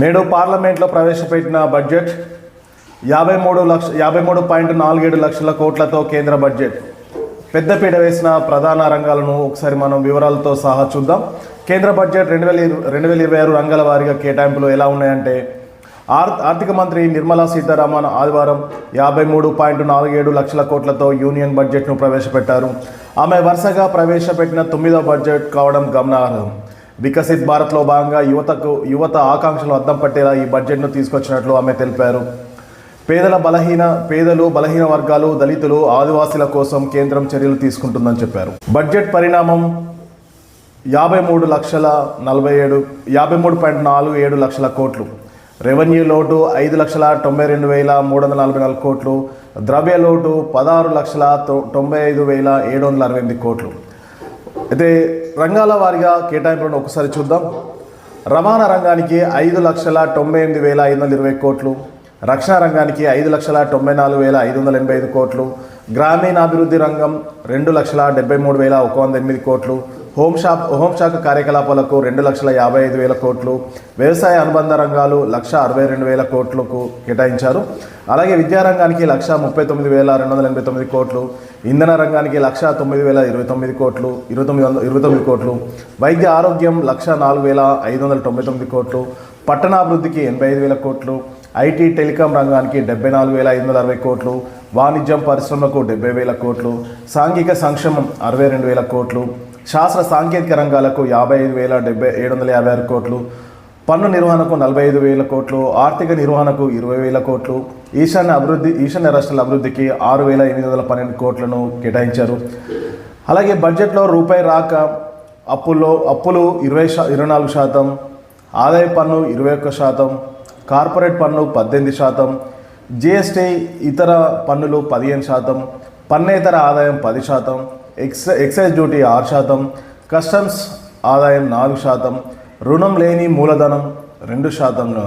నేడు పార్లమెంట్లో ప్రవేశపెట్టిన బడ్జెట్ 53.47 లక్షల కోట్లతో కేంద్ర బడ్జెట్ పెద్దపీట వేసిన ప్రధాన రంగాలను ఒకసారి మనం వివరాలతో సహా చూద్దాం. కేంద్ర బడ్జెట్ 2026 రంగాల వారీగా కేటాయింపులు ఎలా ఉన్నాయంటే, ఆర్థిక మంత్రి నిర్మలా సీతారామన్ ఆదివారం 53.47 లక్షల కోట్లతో యూనియన్ బడ్జెట్ను ప్రవేశపెట్టారు. ఆమె వరుసగా ప్రవేశపెట్టిన 9వ బడ్జెట్ కావడం గమనార్హం. వికసిత్ భారత్లో భాగంగా యువత ఆకాంక్షలు అద్దం పట్టేలా ఈ బడ్జెట్ను తీసుకొచ్చినట్లు ఆమె తెలిపారు. పేదలు బలహీన వర్గాలు, దళితులు, ఆదివాసీల కోసం కేంద్రం చర్యలు తీసుకుంటుందని చెప్పారు. బడ్జెట్ పరిణామం 53.47 లక్షల కోట్లు, రెవెన్యూ లోటు 5,92,344 కోట్లు, ద్రవ్య లోటు 16,95,768 కోట్లు. అయితే రంగాల వారీగా కేటాయింపులను ఒకసారి చూద్దాం. రవాణా రంగానికి 5,98,520 కోట్లు, రక్షణ రంగానికి 5,94,585 కోట్లు, గ్రామీణాభివృద్ధి రంగం 2,73,108 కోట్లు, హోంశాఖ కార్యకలాపాలకు 2,55,000 కోట్లు, వ్యవసాయ అనుబంధ రంగాలు 1,62,000 కోట్లకు కేటాయించారు. అలాగే విద్యారంగానికి 1,39,289 కోట్లు, ఇంధన రంగానికి 1,09,029 కోట్లు 29 కోట్లు, వైద్య ఆరోగ్యం 1,04,599 కోట్లు, పట్టణాభివృద్ధికి 85,000 కోట్లు, ఐటీ టెలికాం రంగానికి 74,560 కోట్లు, వాణిజ్యం పరిశ్రమలకు 70,000 కోట్లు, సాంఘిక సంక్షేమం 62,000 కోట్లు, శాస్త్ర సాంకేతిక రంగాలకు 55,756 కోట్లు, పన్ను నిర్వహణకు 45,000 కోట్లు, ఆర్థిక నిర్వహణకు 20,000 కోట్లు, ఈశాన్య రాష్ట్రాల అభివృద్ధికి 6,812 కోట్లను కేటాయించారు. అలాగే బడ్జెట్లో రూపాయి రాక అప్పులు 24%, ఆదాయ పన్ను 21%, కార్పొరేట్ పన్ను 18%, జిఎస్టీ ఇతర పన్నులు 15%, పన్నేతర ఆదాయం 10%, ఎక్సైజ్ డ్యూటీ 6%, కస్టమ్స్ ఆదాయం 4%, రుణం లేని మూలధనం 2%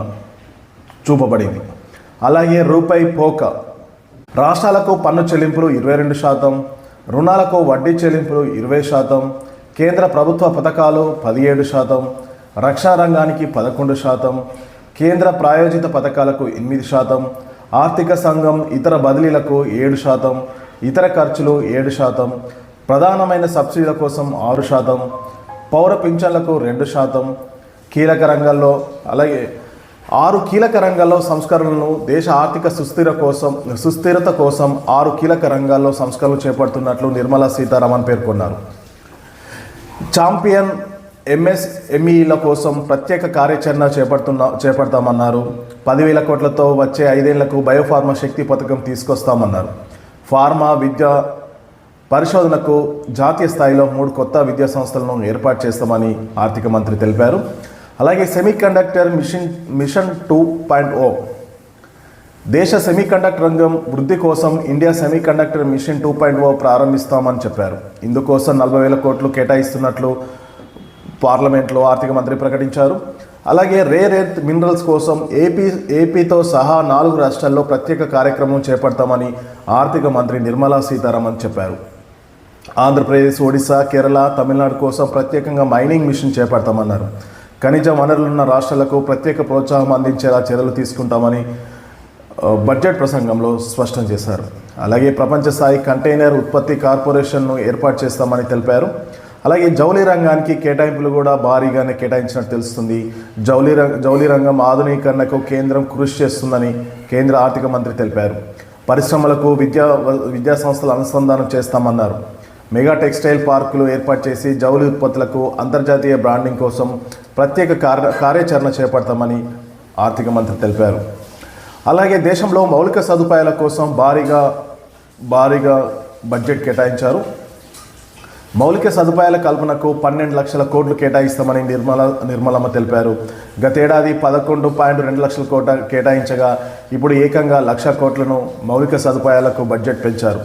చూపబడింది. అలాగే రూపాయి పోక రాష్ట్రాలకు పన్ను చెల్లింపులు 22%, రుణాలకు వడ్డీ చెల్లింపులు 20%, కేంద్ర ప్రభుత్వ పథకాలు 17%, రక్షణ రంగానికి 11%, కేంద్ర ప్రాయోజిత పథకాలకు 8%, ఆర్థిక సంఘం ఇతర బదిలీలకు 7%, ఇతర ఖర్చులు 7%, ప్రధానమైన సబ్సిడీల కోసం 6%, పౌర పింఛన్లకు 2%, కీలక రంగాల్లో అలాగే 6 కీలక రంగాల్లో సంస్కరణలను దేశ ఆర్థిక సుస్థిరత కోసం 6 కీలక రంగాల్లో సంస్కరణలు చేపడుతున్నట్లు నిర్మలా సీతారామన్ పేర్కొన్నారు. ఛాంపియన్ ఎంఎస్ఎంఈల కోసం ప్రత్యేక కార్యాచరణ చేపడతామన్నారు. 10,000 కోట్లతో వచ్చే 5 ఏళ్లకు బయోఫార్మా శక్తి పథకం తీసుకొస్తామన్నారు. ఫార్మా విద్య పరిశోధనకు జాతీయ స్థాయిలో 3 కొత్త విద్యా సంస్థలను ఏర్పాటు చేస్తామని ఆర్థిక మంత్రి తెలిపారు. అలాగే సెమీకండక్టర్ మిషన్ 2.0 దేశ సెమీకండక్టర్ రంగం వృద్ధి కోసం ఇండియా సెమీకండక్టర్ మిషన్ 2.0 ప్రారంభిస్తామని చెప్పారు. ఇందుకోసం 40,000 కోట్లు కేటాయిస్తున్నట్లు పార్లమెంట్లో ఆర్థిక మంత్రి ప్రకటించారు. అలాగే రేర్ ఎర్త్ మినరల్స్ కోసం ఏపీతో సహా 4 రాష్ట్రాల్లో ప్రత్యేక కార్యక్రమం చేపడతామని ఆర్థిక మంత్రి నిర్మలా సీతారామన్ చెప్పారు. ఆంధ్రప్రదేశ్, ఒడిశా, కేరళ, తమిళనాడు కోసం ప్రత్యేకంగా మైనింగ్ మిషన్ చేపడతామన్నారు. ఖనిజ వనరులున్న రాష్ట్రాలకు ప్రత్యేక ప్రోత్సాహం అందించేలా చర్యలు తీసుకుంటామని బడ్జెట్ ప్రసంగంలో స్పష్టం చేశారు. అలాగే ప్రపంచ స్థాయి కంటైనర్ ఉత్పత్తి కార్పొరేషన్ను ఏర్పాటు చేస్తామని తెలిపారు. అలాగే జౌళి రంగానికి కేటాయింపులు కూడా భారీగానే కేటాయించినట్టు తెలుస్తుంది. జౌళి రంగం ఆధునీకరణకు కేంద్రం కృషి చేస్తుందని కేంద్ర ఆర్థిక మంత్రి తెలిపారు. పరిశ్రమలకు విద్యా సంస్థలు అనుసంధానం చేస్తామన్నారు. మెగా టెక్స్టైల్ పార్కులు ఏర్పాటు చేసి జౌళి ఉత్పత్తులకు అంతర్జాతీయ బ్రాండింగ్ కోసం ప్రత్యేక కార్యాచరణ చేపడతామని ఆర్థిక మంత్రి తెలిపారు. అలాగే దేశంలో మౌలిక సదుపాయాల కోసం భారీగా బడ్జెట్ కేటాయించారు. మౌలిక సదుపాయాల కల్పనకు 12 లక్షల కోట్లు కేటాయిస్తామని నిర్మలమ్మ తెలిపారు. గతేడాది 11.2 లక్షల కోట్ల కేటాయించగా ఇప్పుడు ఏకంగా 1,00,000 కోట్లను మౌలిక సదుపాయాలకు బడ్జెట్ పెంచారు.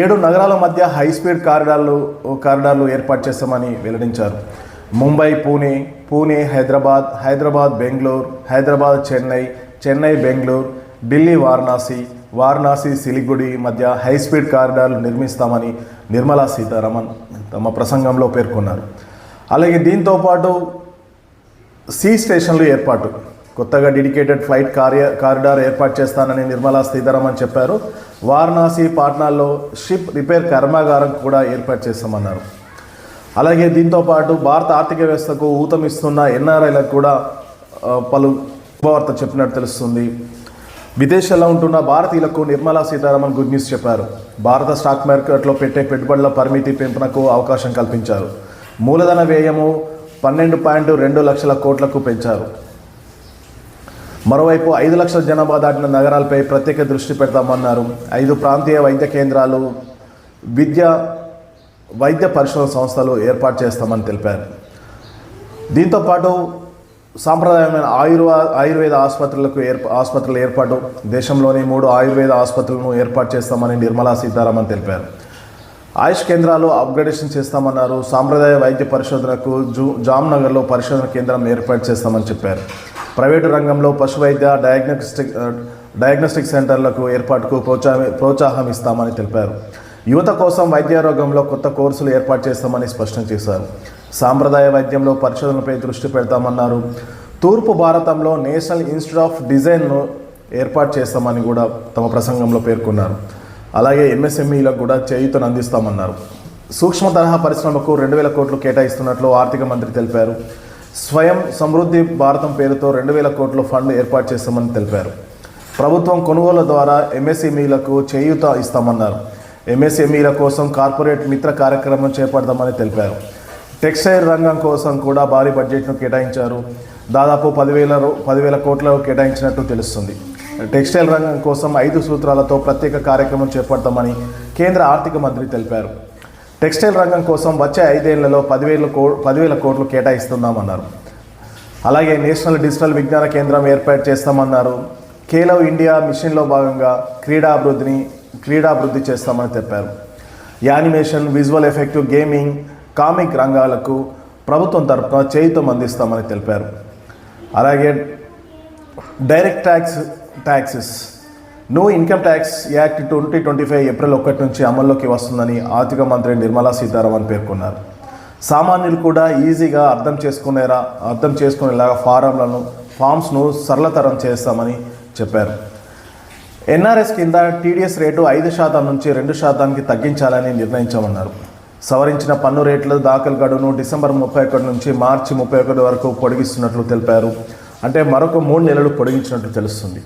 7 నగరాల మధ్య హైస్పీడ్ కారిడార్లు ఏర్పాటు చేస్తామని వెల్లడించారు. ముంబై పూణే హైదరాబాద్ బెంగళూరు, హైదరాబాద్ చెన్నై బెంగళూరు, ఢిల్లీ వారణాసి సిలిగుడి మధ్య హైస్పీడ్ కారిడార్లు నిర్మిస్తామని నిర్మలా సీతారామన్ తమ ప్రసంగంలో పేర్కొన్నారు. అలాగే దీంతోపాటు సీ స్టేషన్లు ఏర్పాటు కొత్తగా డెడికేటెడ్ ఫ్లైట్ కారిడార్ ఏర్పాటు చేస్తానని నిర్మలా సీతారామన్ చెప్పారు. వారణాసి, పాట్నాల్లో షిప్ రిపేర్ కర్మాగారం కూడా ఏర్పాటు చేస్తామన్నారు. అలాగే దీంతోపాటు భారత ఆర్థిక వ్యవస్థకు ఊతమిస్తున్న ఎన్ఆర్ఐలకు కూడా పలు శుభవార్త చెప్పినట్టు తెలుస్తుంది. విదేశాల్లో ఉంటున్న భారతీయులకు నిర్మలా సీతారామన్ గుడ్ న్యూస్ చెప్పారు. భారత స్టాక్ మార్కెట్లో పెట్టే పెట్టుబడుల పరిమితి పెంపునకు అవకాశం కల్పించారు. మూలధన వ్యయము 12.2 లక్షల కోట్లకు పెంచారు. మరోవైపు 5 లక్షల జనాభా దాటిన నగరాలపై ప్రత్యేక దృష్టి పెడతామన్నారు. 5 ప్రాంతీయ వైద్య కేంద్రాలు, వైద్య పరిశోధన సంస్థలు ఏర్పాటు చేస్తామని తెలిపారు. దీంతోపాటు సాంప్రదాయమైన ఆయుర్వేద ఆసుపత్రుల ఏర్పాటు, దేశంలోని 3 ఆయుర్వేద ఆసుపత్రులను ఏర్పాటు చేస్తామని నిర్మలా సీతారామన్ తెలిపారు. ఆయుష్ కేంద్రాలు అప్గ్రేడేషన్ చేస్తామన్నారు. సాంప్రదాయ వైద్య పరిశోధనకు జామ్నగర్లో పరిశోధన కేంద్రం ఏర్పాటు చేస్తామని చెప్పారు. ప్రైవేటు రంగంలో పశు వైద్య డయాగ్నోస్టిక్ సెంటర్లకు ఏర్పాటుకు ప్రోత్సాహం ఇస్తామని తెలిపారు. యువత కోసం వైద్యారోగ్యంలో కొత్త కోర్సులు ఏర్పాటు చేస్తామని స్పష్టం చేశారు. సాంప్రదాయ వైద్యంలో పరిశోధనలపై దృష్టి పెడతామన్నారు. తూర్పు భారతంలో నేషనల్ ఇన్స్టిట్యూట్ ఆఫ్ డిజైన్ను ఏర్పాటు చేస్తామని కూడా తమ ప్రసంగంలో పేర్కొన్నారు. అలాగే ఎంఎస్ఎంఈలకు కూడా చేయూతను అందిస్తామన్నారు. సూక్ష్మ తరహా పరిశ్రమకు 2,000 కోట్లు కేటాయిస్తున్నట్లు ఆర్థిక మంత్రి తెలిపారు. స్వయం సమృద్ధి భారతం పేరుతో 2,000 కోట్ల ఫండ్ ఏర్పాటు చేస్తామని తెలిపారు. ప్రభుత్వం కొనుగోళ్ల ద్వారా ఎంఎస్ఎంఈలకు చేయూత ఇస్తామన్నారు. ఎంఎస్ఎంఈల కోసం కార్పొరేట్ మిత్ర కార్యక్రమం చేపడతామని తెలిపారు. టెక్స్టైల్ రంగం కోసం కూడా భారీ బడ్జెట్ను కేటాయించారు. దాదాపు 10,000 కోట్ల కేటాయించినట్టు తెలుస్తుంది. టెక్స్టైల్ రంగం కోసం 5 సూత్రాలతో ప్రత్యేక కార్యక్రమం చేపడతామని కేంద్ర ఆర్థిక మంత్రి తెలిపారు. టెక్స్టైల్ రంగం కోసం వచ్చే 5 ఏళ్లలో 10,000 కోట్లు కేటాయిస్తున్నామన్నారు. అలాగే నేషనల్ డిజిటల్ విజ్ఞాన కేంద్రం ఏర్పాటు చేస్తామన్నారు. ఖేలో ఇండియా మిషన్లో భాగంగా క్రీడాభివృద్ధి చేస్తామని చెప్పారు. Animation, visual effect, gaming, comic రంగాలకు ప్రభుత్వం తరఫున చేయూతం అందిస్తామని తెలిపారు. అలాగే direct taxes new income tax act 2025 April 1 నుంచి అమల్లోకి వస్తుందని ఆర్థిక మంత్రి నిర్మలా సీతారామన్ పేర్కొన్నారు. సామాన్యులు కూడా ఈజీగా అర్థం చేసుకునేలాగా ఫామ్స్ను సరళతరం చేస్తామని చెప్పారు. ఎన్ఆర్ఎస్ కింద టీడీఎస్ రేటు 5% నుంచి 2% తగ్గించాలని నిర్ణయించామన్నారు. సవరించిన పన్ను రేట్ల దాఖలు గడువును డిసెంబర్ 31 నుంచి మార్చి 31 వరకు పొడిగిస్తున్నట్లు తెలిపారు. అంటే మరొక 3 నెలలు పొడిగించినట్లు తెలుస్తుంది.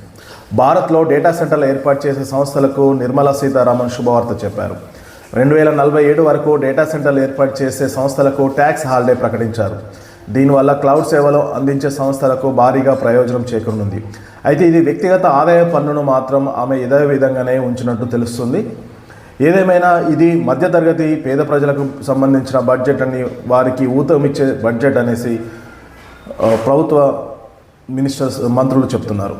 భారత్లో డేటా సెంటర్లు ఏర్పాటు చేసే సంస్థలకు నిర్మలా సీతారామన్ శుభవార్త చెప్పారు. 2047 వరకు డేటా సెంటర్లు ఏర్పాటు చేసే సంస్థలకు ట్యాక్స్ హాలిడే ప్రకటించారు. దీనివల్ల క్లౌడ్ సేవలు అందించే సంస్థలకు భారీగా ప్రయోజనం చేకూరనుంది. అయితే ఇది వ్యక్తిగత ఆదాయ పన్నును మాత్రం ఆమె ఇదే విధంగానే ఉంచినట్టు తెలుస్తుంది. ఏదేమైనా ఇది మధ్యతరగతి పేద ప్రజలకు సంబంధించిన బడ్జెట్ అని, వారికి ఊతమిచ్చే బడ్జెట్ అనేసి ప్రభుత్వ మంత్రులు చెప్తున్నారు.